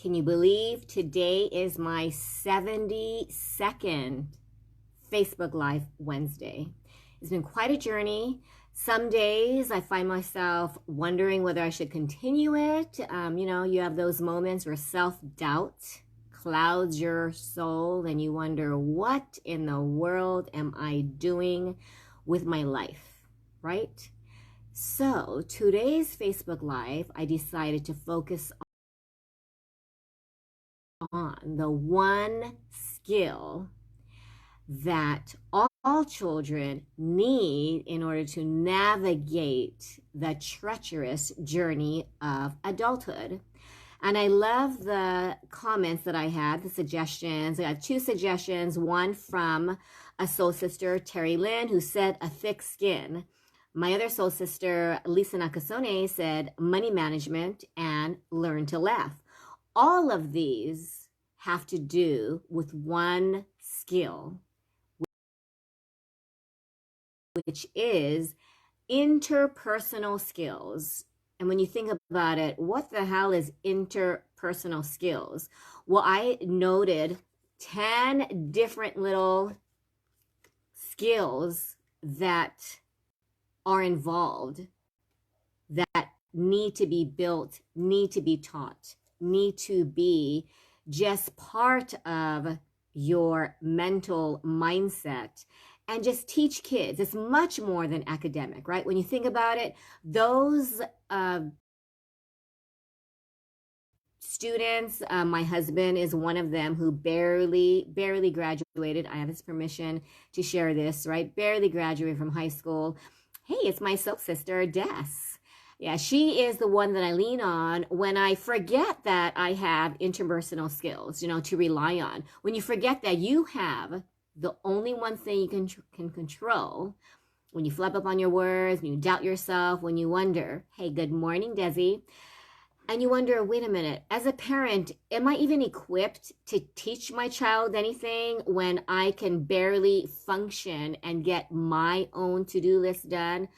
Can you believe today is my 72nd Facebook Live Wednesday? It's been quite a journey. Some days I find myself wondering whether I should continue it. You have those moments where self-doubt clouds your soul and you wonder, what in the world am I doing with my life, right? So today's Facebook Live, I decided to focus on the one skill that all children need in order to navigate the treacherous journey of adulthood. And I love the comments that I had, the suggestions. I have two suggestions, one from a soul sister, Terry Lynn, who said a thick skin. My other soul sister, Lisa Nakasone, said money management and learn to laugh. All of these have to do with one skill, which is interpersonal skills. And when you think about it, what the hell is interpersonal skills? Well, I noted 10 different little skills that are involved, that need to be built, need to be taught, need to be just part of your mental mindset, and just teach kids. It's much more than academic, right? When you think about it, those students, my husband is one of them who barely graduated. I have his permission to share this, right? Barely graduated from high school. Hey, it's my soul sister, Des. Yeah, she is the one that I lean on when I forget that I have interpersonal skills, to rely on. When you forget that you have the only one thing you can control, when you flip up on your words, when you doubt yourself, when you wonder, hey, good morning, Desi, and you wonder, wait a minute, as a parent, am I even equipped to teach my child anything when I can barely function and get my own to-do list done?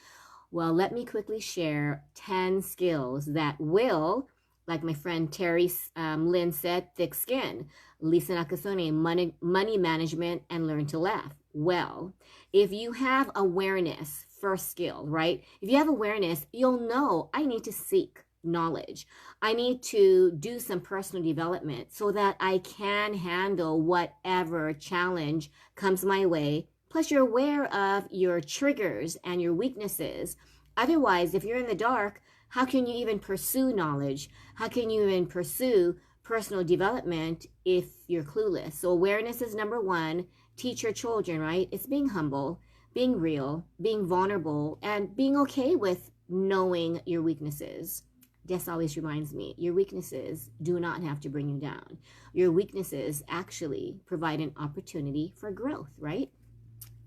Well, let me quickly share 10 skills that will, like my friend Terry Lynn said, thick skin. Lisa Nakasone, money management and learn to laugh. Well, if you have awareness, first skill, right? If you have awareness, you'll know I need to seek knowledge. I need to do some personal development so that I can handle whatever challenge comes my way. Plus, you're aware of your triggers and your weaknesses. Otherwise, if you're in the dark, how can you even pursue knowledge? How can you even pursue personal development if you're clueless? So awareness is number one. Teach your children, right? It's being humble, being real, being vulnerable, and being okay with knowing your weaknesses. Des always reminds me, your weaknesses do not have to bring you down. Your weaknesses actually provide an opportunity for growth, right?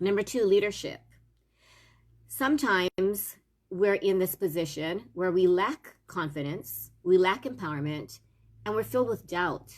Number two, leadership. Sometimes we're in this position where we lack confidence, we lack empowerment, and we're filled with doubt.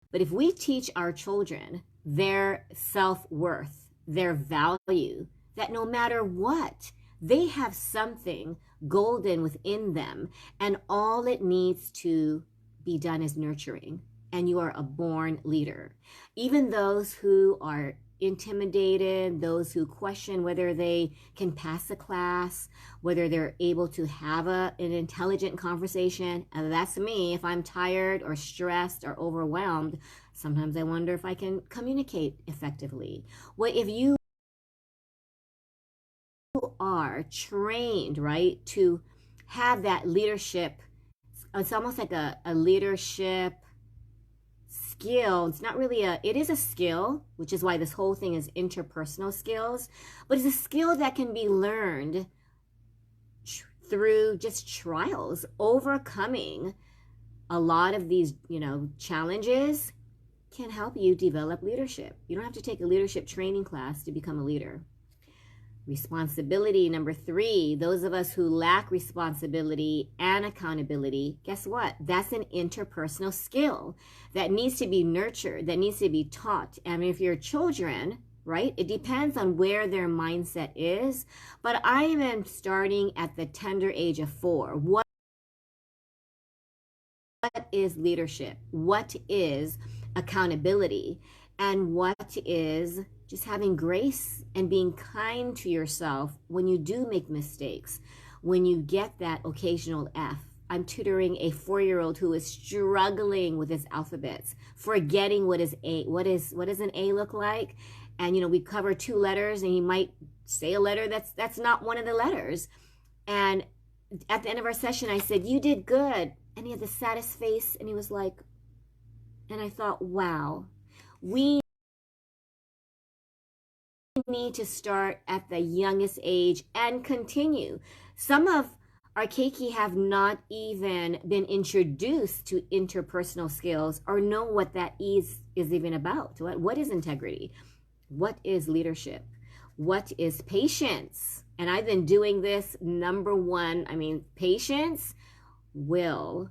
But if we teach our children their self-worth, their value, that no matter what, they have something golden within them, and all it needs to be done is nurturing, and you are a born leader. Even those who are intimidated, those who question whether they can pass a class, whether they're able to have an intelligent conversation, and that's me. If I'm tired or stressed or overwhelmed, sometimes I wonder if I can communicate effectively. Well, if you are trained, right, to have that leadership, it's almost like a leadership skill. It's not really it is a skill, which is why this whole thing is interpersonal skills, but it's a skill that can be learned through just trials, overcoming a lot of these, challenges can help you develop leadership. You don't have to take a leadership training class to become a leader. Responsibility, number three, those of us who lack responsibility and accountability, guess what? That's an interpersonal skill that needs to be nurtured, that needs to be taught. And if you're children, right, it depends on where their mindset is. But I am starting at the tender age of 4. What is leadership? What is accountability? And what is just having grace and being kind to yourself when you do make mistakes, when you get that occasional F. I'm tutoring a 4-year-old who is struggling with his alphabets, forgetting what is A, what does an A look like? And we cover 2 letters and he might say a letter that's not one of the letters. And at the end of our session, I said, "You did good." And he had the saddest face and he was like, and I thought, wow, we need to start at the youngest age and continue. Some of our keiki have not even been introduced to interpersonal skills or know what that is even about. What is integrity? What is leadership? What is patience? And I've been doing this. Number one, patience will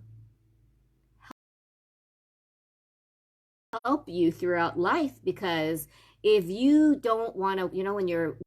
help you throughout life, because if you don't want to, when you're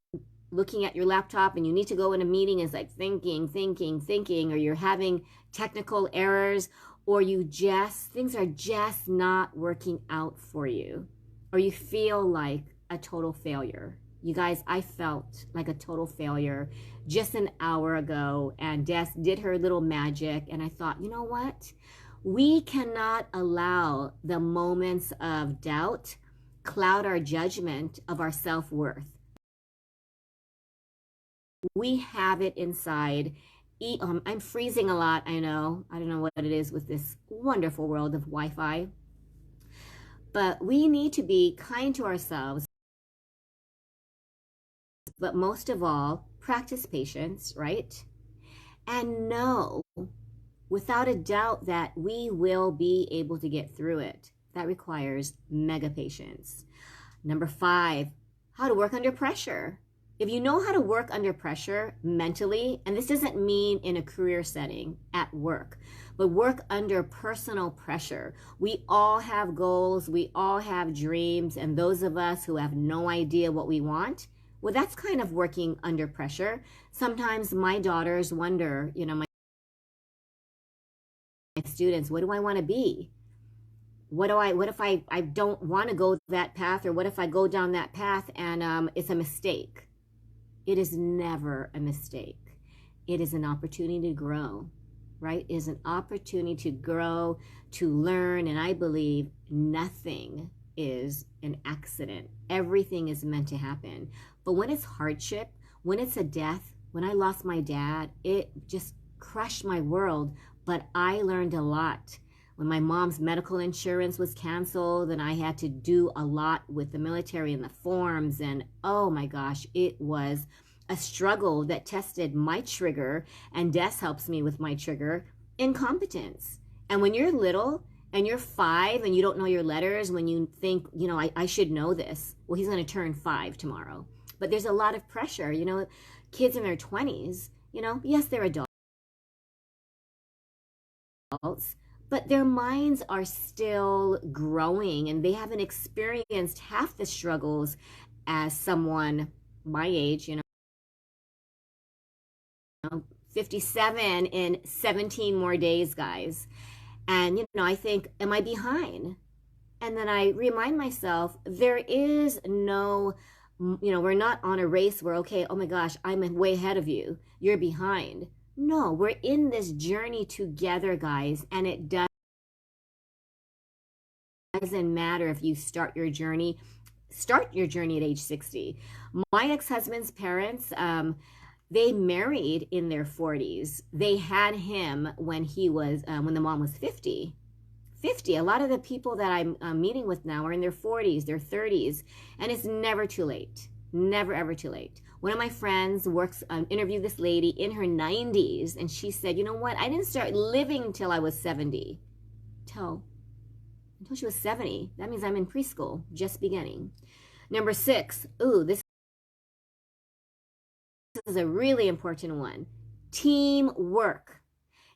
looking at your laptop and you need to go in a meeting, it's like thinking, or you're having technical errors, or things are just not working out for you, or you feel like a total failure. You guys, I felt like a total failure just an hour ago, and Des did her little magic, and I thought, you know what? We cannot allow the moments of doubt cloud our judgment of our self-worth. We have it inside. I'm freezing a lot, I know. I don't know what it is with this wonderful world of Wi-Fi. But we need to be kind to ourselves. But most of all, practice patience, right? And know without a doubt that we will be able to get through it. That requires mega patience. Number 5, how to work under pressure. If you know how to work under pressure mentally, and this doesn't mean in a career setting at work, but work under personal pressure. We all have goals, we all have dreams, and those of us who have no idea what we want, well, that's kind of working under pressure. Sometimes my daughters wonder, my students, what do I want to be? What if I don't want to go that path, or what if I go down that path and it's a mistake? It is never a mistake. It is an opportunity to grow, right? It is an opportunity to grow, to learn, and I believe nothing is an accident. Everything is meant to happen. But when it's hardship, when it's a death, when I lost my dad, it just crushed my world. But I learned a lot. When my mom's medical insurance was canceled and I had to do a lot with the military and the forms, and oh my gosh, it was a struggle that tested my trigger, and Des helps me with my trigger, incompetence. And when you're little and you're 5 and you don't know your letters, when you think, I should know this. Well, he's going to turn 5 tomorrow. But there's a lot of pressure, kids in their 20s, yes, they're adults, but their minds are still growing and they haven't experienced half the struggles as someone my age, 57 in 17 more days, guys. And, I think, am I behind? And then I remind myself, there is no, we're not on a race where, okay, oh my gosh, I'm way ahead of you, you're behind. No, we're in this journey together, guys, and it doesn't matter if you start your journey at age 60. My ex-husband's parents, they married in their 40s. They had him when the mom was 50. A lot of the people that I'm meeting with now are in their 40s, their 30s, and it's never too late. Never, ever too late. One of my friends interviewed this lady in her 90s, and she said, you know what? I didn't start living until I was 70. Until she was 70. That means I'm in preschool, just beginning. Number 6. This is a really important one. Teamwork.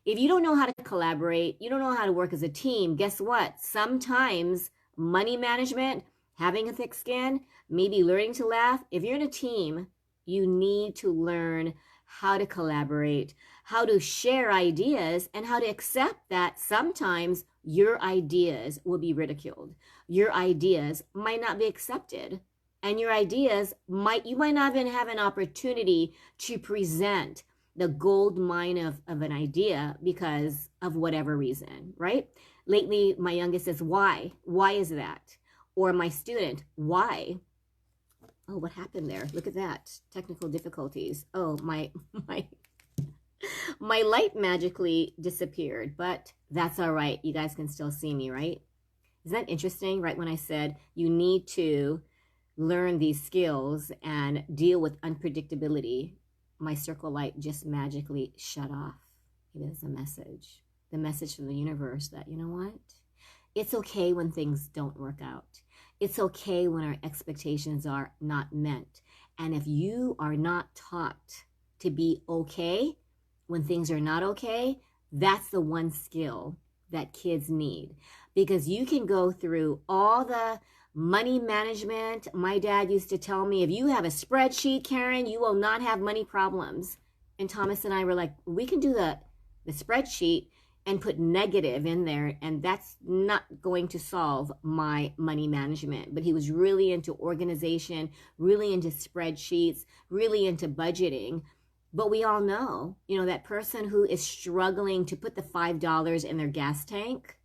If you don't know how to collaborate, you don't know how to work as a team, guess what? Sometimes money management, having a thick skin, maybe learning to laugh. If you're in a team, you need to learn how to collaborate, how to share ideas, and how to accept that sometimes your ideas will be ridiculed. Your ideas might not be accepted. And your ideas you might not even have an opportunity to present the gold mine of an idea because of whatever reason, right? Lately, my youngest says, why? Why is that? Or my student, why? Oh, what happened there? Look at that. Technical difficulties. Oh, my my light magically disappeared, but that's all right. You guys can still see me, right? Isn't that interesting? Right when I said you need to learn these skills and deal with unpredictability, my circle light just magically shut off. It is a message. The message from the universe that, you know what? It's okay when things don't work out. It's okay when our expectations are not met. And if you are not taught to be okay when things are not okay, that's the one skill that kids need. Because you can go through all the money management. My dad used to tell me, if you have a spreadsheet, Karen, you will not have money problems. And Thomas and I were like, we can do the spreadsheet and put negative in there, and that's not going to solve my money management. But he was really into organization, really into spreadsheets, really into budgeting. But we all know, that person who is struggling to put the $5 in their gas tank,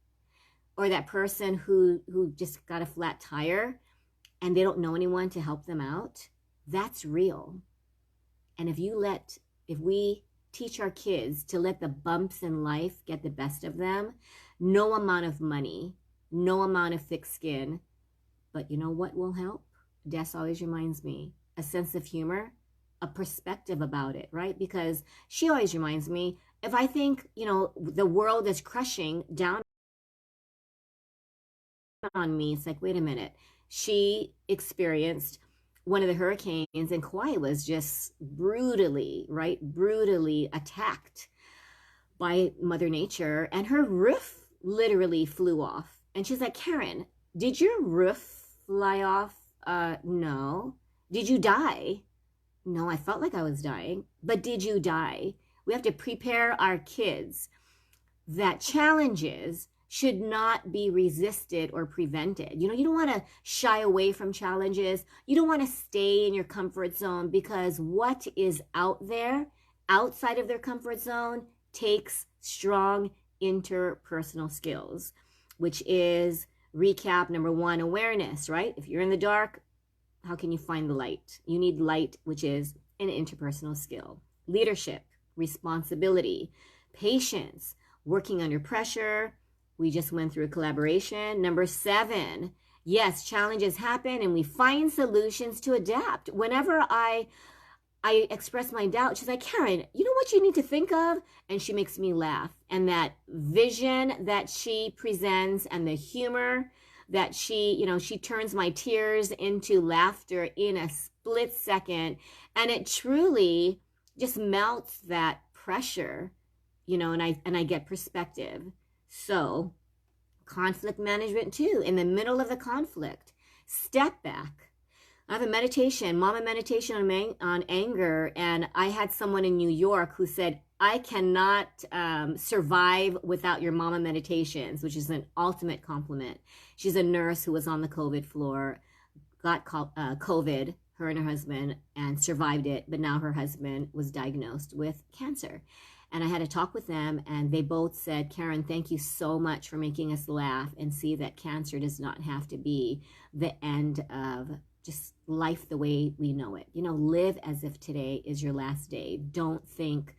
or that person who just got a flat tire and they don't know anyone to help them out, that's real. And if we teach our kids to let the bumps in life get the best of them, no amount of money, no amount of thick skin, but you know what will help? Des always reminds me, a sense of humor, a perspective about it, right? Because she always reminds me, if I think, the world is crushing down on me, it's like, wait a minute. She experienced one of the hurricanes, and Kauai was just brutally attacked by Mother Nature, and her roof literally flew off. And she's like, Karen, did your roof fly off? No. Did you die? No, I felt like I was dying. But did you die? We have to prepare our kids that challenges should not be resisted or prevented. You don't want to shy away from challenges. You don't want to stay in your comfort zone, because what is out there, outside of their comfort zone, takes strong interpersonal skills, which is, recap, number one, awareness, right? If you're in the dark, how can you find the light? You need light, which is an interpersonal skill. Leadership, responsibility, patience, working under pressure. We just went through a collaboration. Number 7, yes, challenges happen and we find solutions to adapt. Whenever I express my doubt, she's like, Karen, you know what you need to think of? And she makes me laugh. And that vision that she presents and the humor that she turns my tears into laughter in a split second. And it truly just melts that pressure, and I get perspective. So, conflict management too. In the middle of the conflict, step back. I have a meditation, mama meditation on anger, and I had someone in New York who said, I cannot survive without your mama meditations, which is an ultimate compliment. She's a nurse who was on the COVID floor, got COVID, her and her husband, and survived it, but now her husband was diagnosed with cancer. And I had a talk with them, and they both said, Karen, thank you so much for making us laugh and see that cancer does not have to be the end of just life the way we know it. Live as if today is your last day. Don't think,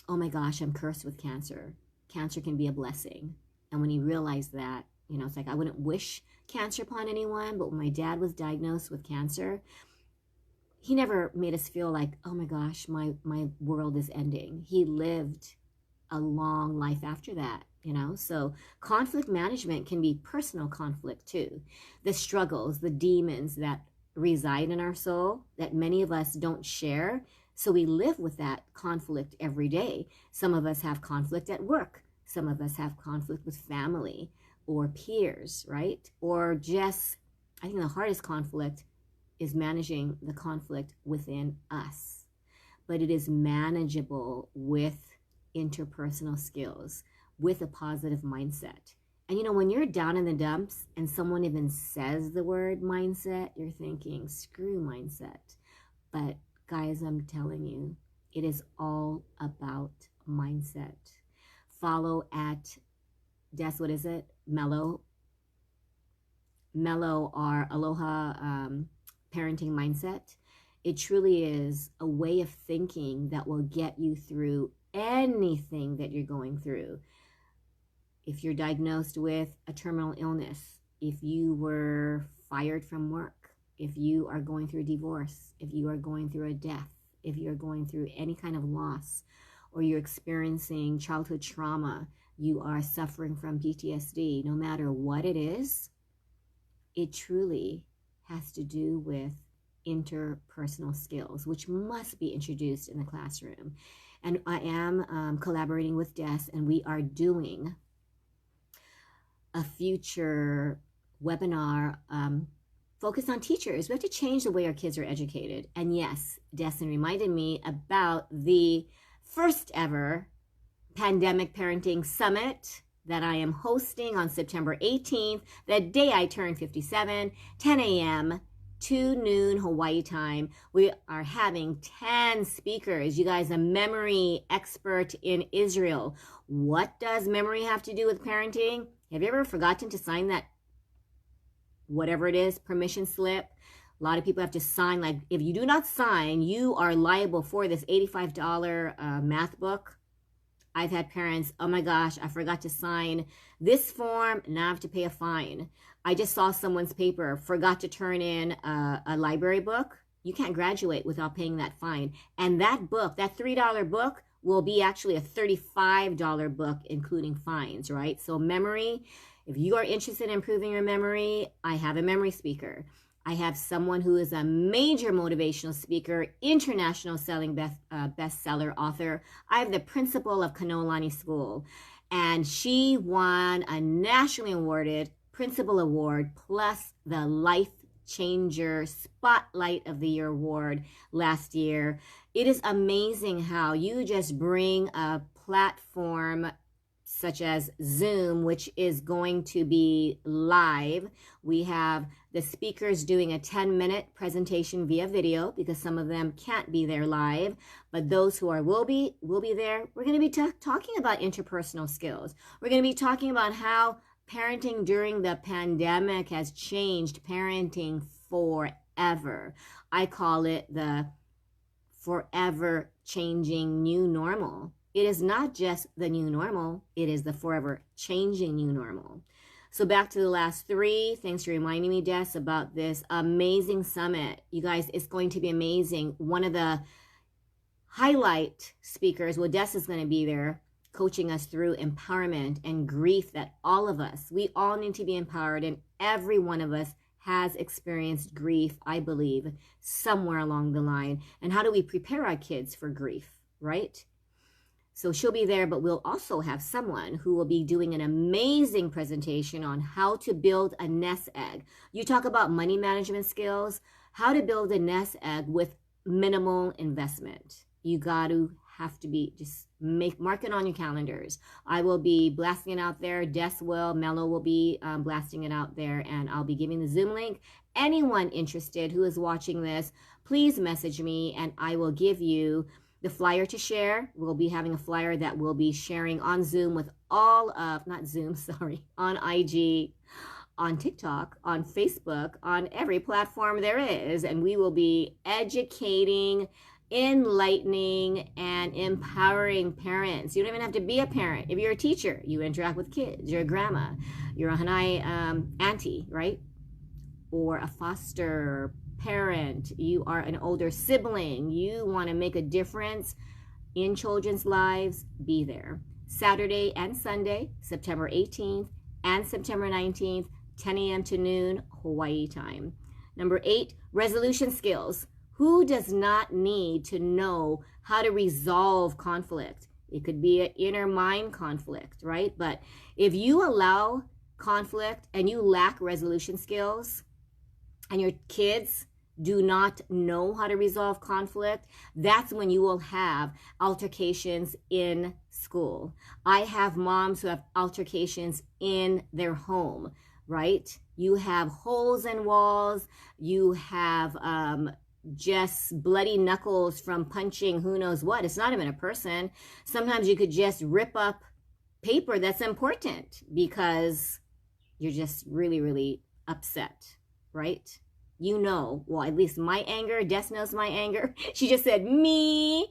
oh my gosh, I'm cursed with cancer. Cancer can be a blessing. And when you realize that, it's like, I wouldn't wish cancer upon anyone, but when my dad was diagnosed with cancer, he never made us feel like, oh my gosh, my world is ending. He lived a long life after that, So conflict management can be personal conflict too. The struggles, the demons that reside in our soul that many of us don't share. So we live with that conflict every day. Some of us have conflict at work. Some of us have conflict with family or peers, right? Or just, I think the hardest conflict is managing the conflict within us. But it is manageable with interpersonal skills with a positive mindset. And when you're down in the dumps and someone even says the word mindset, you're thinking, screw mindset. But guys, I'm telling you, it is all about mindset. Follow at what is it? Mellow or Aloha Parenting Mindset. It truly is a way of thinking that will get you through anything that you're going through. If you're diagnosed with a terminal illness, if you were fired from work, if you are going through a divorce, if you are going through a death, if you're going through any kind of loss, or you're experiencing childhood trauma, you are suffering from PTSD, no matter what it is, it truly has to do with interpersonal skills, which must be introduced in the classroom. And I am collaborating with Des, and we are doing a future webinar focused on teachers. We have to change the way our kids are educated. And yes, Destin reminded me about the first ever Pandemic Parenting Summit that I am hosting on September 18th, the day I turn 57, 10 a.m. to noon Hawaii time. We are having 10 speakers. You guys, a memory expert in Israel. What does memory have to do with parenting? Have you ever forgotten to sign that, whatever it is, permission slip? A lot of people have to sign, like, if you do not sign, you are liable for this $85 math book. I've had parents, oh my gosh, I forgot to sign this form, now I have to pay a fine. I just saw someone's paper, forgot to turn in a library book. You can't graduate without paying that fine. And that book, that $3 book, will be actually a $35 book, including fines, right? So memory, if you are interested in improving your memory, I have a memory speaker. I have someone who is a major motivational speaker, international selling bestseller author. I have the principal of Kanolani School, and she won a nationally awarded principal award plus the Life Changer Spotlight of the Year award last year. It is amazing how you just bring a platform such as Zoom, which is going to be live. We have the speakers doing a 10-minute presentation via video because some of them can't be there live, but those who will be there. We're going to be talking about interpersonal skills. We're going to be talking about how parenting during the pandemic has changed parenting forever. I call it the forever changing new normal. It is not just the new normal, it is the forever changing new normal. So back to the last three. Thanks for reminding me, Des, about this amazing summit. You guys, it's going to be amazing. One of the highlight speakers, well, Des is going to be there coaching us through empowerment and grief that we all need to be empowered, and every one of us has experienced grief, I believe, somewhere along the line. And how do we prepare our kids for grief, right? So she'll be there, but we'll also have someone who will be doing an amazing presentation on how to build a nest egg. You talk about money management skills, how to build a nest egg with minimal investment. You have to be, just mark it on your calendars. I will be blasting it out there. Mello will be blasting it out there, and I'll be giving the Zoom link. Anyone interested who is watching this, please message me and I will give you the flyer to share. We'll be having a flyer that we'll be sharing on Zoom with on IG, on TikTok, on Facebook, on every platform there is. And we will be educating, enlightening, and empowering parents. You don't even have to be a parent. If you're a teacher, you interact with kids. You're a grandma. You're a Hanai auntie, right? Or a foster parent, you are an older sibling, you want to make a difference in children's lives, be there. Saturday and Sunday, September 18th and September 19th, 10 a.m. to noon, Hawaii time. Number 8, resolution skills. Who does not need to know how to resolve conflict? It could be an inner mind conflict, right? But if you allow conflict and you lack resolution skills, and your kids do not know how to resolve conflict, that's when you will have altercations in school. I have moms who have altercations in their home, right? You have holes in walls, you have just bloody knuckles from punching who knows what. It's not even a person. Sometimes you could just rip up paper that's important because you're just really, really upset, right? You know, well, at least my anger, Des knows my anger. She just said, me.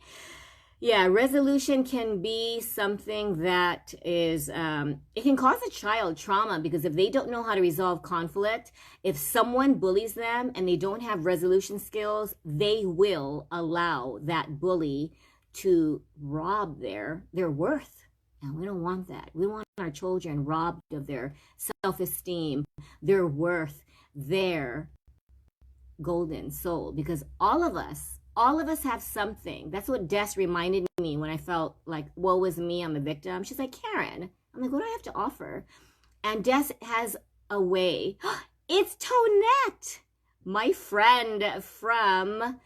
Yeah, resolution can be something that is, it can cause a child trauma because if they don't know how to resolve conflict, if someone bullies them and they don't have resolution skills, they will allow that bully to rob their worth. And we don't want that. We want our children robbed of their self-esteem, their worth, their golden soul, because all of us have something. That's what Des reminded me when I felt like, woe is me, I'm a victim. She's like, Karen, I'm like, what do I have to offer? And Des has a way. It's Tonette, my friend from,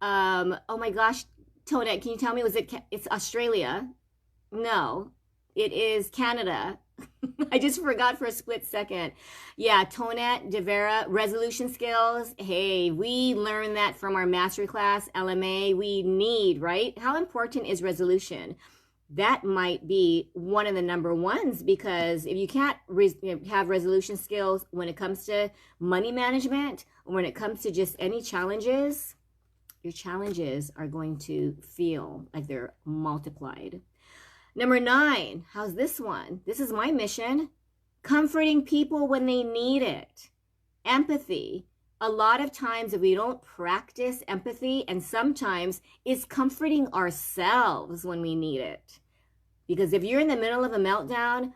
oh my gosh, Tonette, can you tell me, it's Australia? No, it is Canada. I just forgot for a split second. Yeah, Tonette Devera, resolution skills. Hey, we learned that from our mastery class, LMA. We need, right? How important is resolution? That might be one of the number ones, because if you can't have resolution skills when it comes to money management, or when it comes to just any challenges, your challenges are going to feel like they're multiplied. Number 9, how's this one? This is my mission. Comforting people when they need it. Empathy. A lot of times if we don't practice empathy, and sometimes it's comforting ourselves when we need it. Because if you're in the middle of a meltdown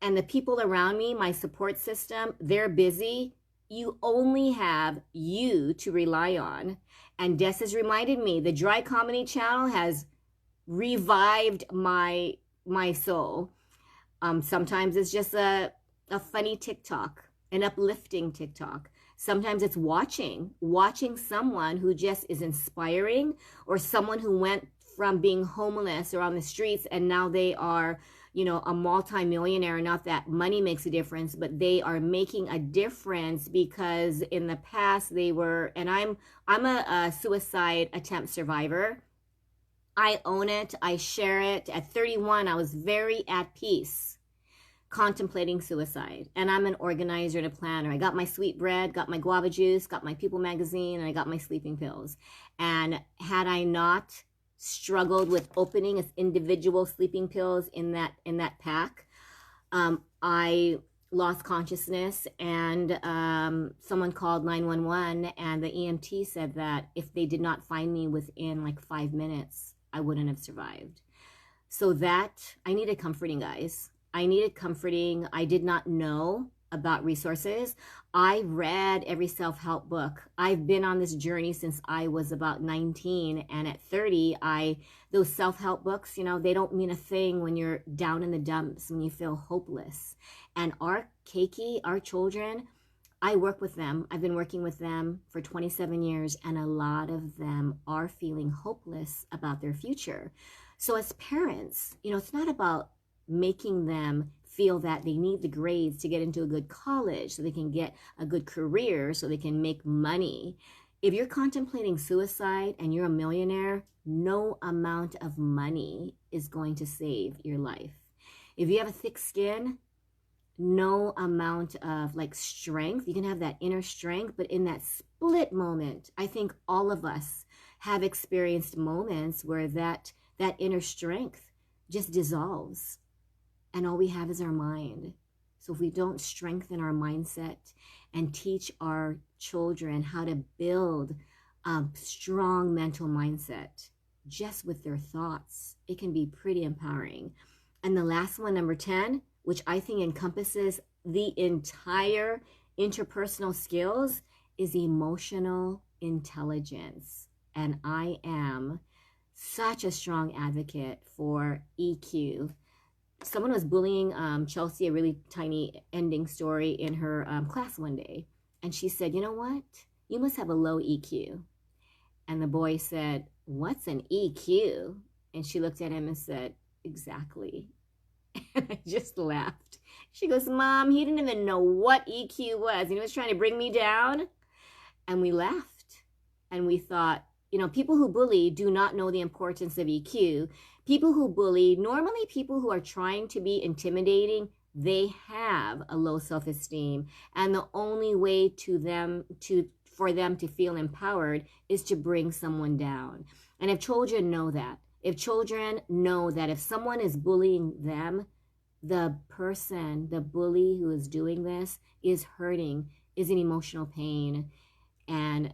and the people around me, my support system, they're busy, you only have you to rely on. And Des has reminded me, the Dry Comedy channel has revived my soul. Sometimes it's just a funny TikTok, an uplifting TikTok. Sometimes it's watching someone who just is inspiring, or someone who went from being homeless or on the streets and now they are, a multi-millionaire. Not that money makes a difference, but they are making a difference because in the past they were, and I'm a suicide attempt survivor. I own it. I share it. At 31, I was very at peace contemplating suicide. And I'm an organizer and a planner. I got my sweet bread, got my guava juice, got my People magazine, and I got my sleeping pills. And had I not struggled with opening as individual sleeping pills in that pack, I lost consciousness, and someone called 911, and the EMT said that if they did not find me within like 5 minutes, I wouldn't have survived. So that, I needed comforting, guys. I needed comforting. I did not know about resources. I read every self-help book. I've been on this journey since I was about 19, and at 30, those self-help books, they don't mean a thing when you're down in the dumps, when you feel hopeless. And our Keiki, our children, I work with them. I've been working with them for 27 years, and a lot of them are feeling hopeless about their future. So as parents, it's not about making them feel that they need the grades to get into a good college so they can get a good career, so they can make money. If you're contemplating suicide and you're a millionaire, no amount of money is going to save your life. If you have a thick skin, no amount of strength. You can have that inner strength, but in that split moment, I think all of us have experienced moments where that inner strength just dissolves, and all we have is our mind. So if we don't strengthen our mindset and teach our children how to build a strong mental mindset just with their thoughts, it can be pretty empowering. And the last one, number 10, which I think encompasses the entire interpersonal skills, is emotional intelligence. And I am such a strong advocate for EQ. Someone was bullying Chelsea, a really tiny ending story in her class one day. And she said, you know what? you must have a low EQ. And the boy said, what's an EQ? And she looked at him and said, exactly. And I just laughed. She goes, Mom, he didn't even know what EQ was. And he was trying to bring me down. And we laughed. And we thought, you know, people who bully do not know the importance of EQ. People who bully, normally people who are trying to be intimidating, they have a low self-esteem. And the only way for them to feel empowered is to bring someone down. And if children know that, if someone is bullying them, the person, the bully who is doing this is hurting, is in emotional pain, and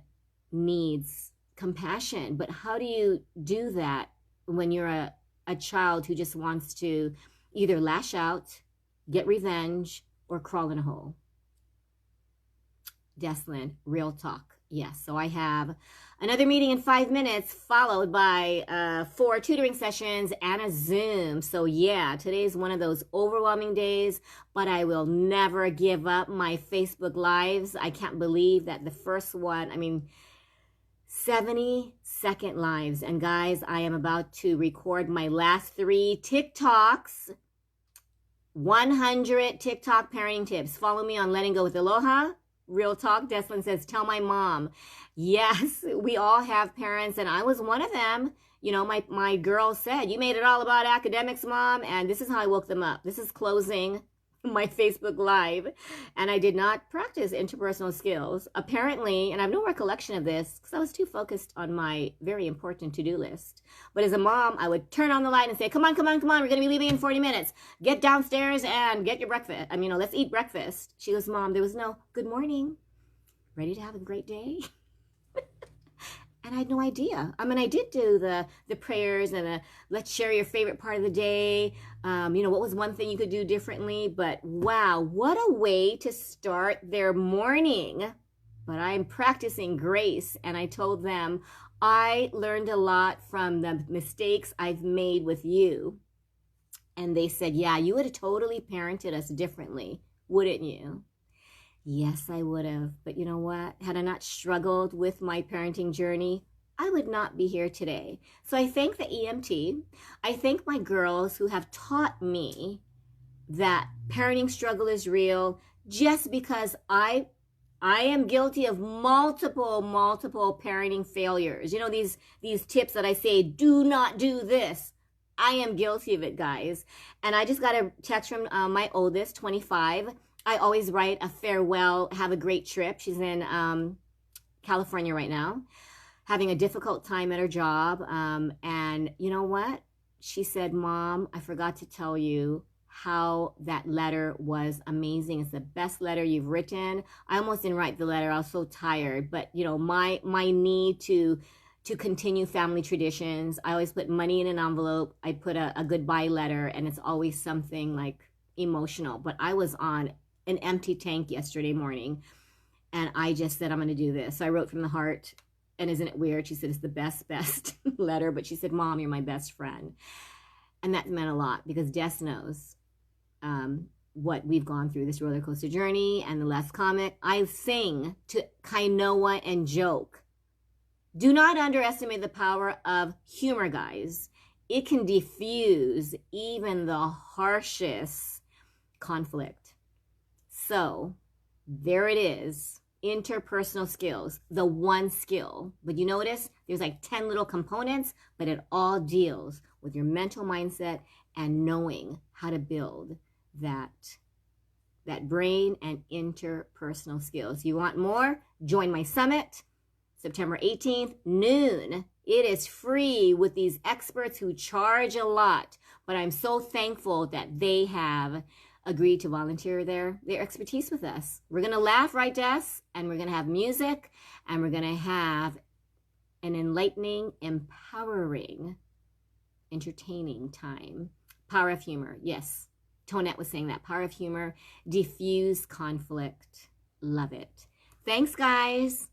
needs compassion. But how do you do that when you're a child who just wants to either lash out, get revenge, or crawl in a hole? Deslin, real talk. Yes, so I have another meeting in 5 minutes, followed by 4 tutoring sessions and a Zoom. So yeah, today's one of those overwhelming days, but I will never give up my Facebook Lives. I can't believe that the first one, 70-second lives. And guys, I am about to record my last 3 TikToks. 100 TikTok parenting tips. Follow me on Letting Go with Aloha. Real talk. Deslin says, tell my mom. Yes, we all have parents, and I was one of them. You know, my girl said, you made it all about academics, Mom, and this is how I woke them up. This is closing my Facebook Live, and I did not practice interpersonal skills. Apparently, and I have no recollection of this because I was too focused on my very important to-do list. But as a mom, I would turn on the light and say, come on, we're going to be leaving in 40 minutes. Get downstairs and get your breakfast. Let's eat breakfast. She goes, Mom, there was no good morning. Ready to have a great day? And I had no idea. I did do the prayers and let's share your favorite part of the day. What was one thing you could do differently? But wow, what a way to start their morning. But I'm practicing grace, and I told them I learned a lot from the mistakes I've made with you. And they said, yeah, you would have totally parented us differently, wouldn't you? Yes, I would have. But you know what? Had I not struggled with my parenting journey, I would not be here today. So I thank the EMT. I thank my girls who have taught me that parenting struggle is real, just because I am guilty of multiple parenting failures. You know, these tips that I say, do not do this. I am guilty of it, guys. And I just got a text from my oldest, 25. I always write a farewell, have a great trip. She's in California right now, having a difficult time at her job. And you know what? She said, Mom, I forgot to tell you how that letter was amazing. It's the best letter you've written. I almost didn't write the letter. I was so tired. But, you know, my need to continue family traditions. I always put money in an envelope. I put a goodbye letter, and it's always something like emotional. But I was on an empty tank yesterday morning, and I just said, I'm going to do this. So I wrote from the heart, and isn't it weird? She said, it's the best letter, but she said, Mom, you're my best friend. And that meant a lot, because Des knows what we've gone through, this roller coaster journey. And the last comment, I sing to Kainoa and joke. Do not underestimate the power of humor, guys. It can diffuse even the harshest conflict. So there it is, interpersonal skills, the one skill. But you notice there's like 10 little components, but it all deals with your mental mindset and knowing how to build that brain and interpersonal skills. You want more? Join my summit, September 18th, noon. It is free with these experts who charge a lot, but I'm so thankful that they have agreed to volunteer their expertise with us. We're going to laugh, right, Des? And we're going to have music, and we're going to have an enlightening, empowering, entertaining time. Power of humor. Yes, Tonette was saying that. Power of humor, diffuse conflict. Love it. Thanks, guys.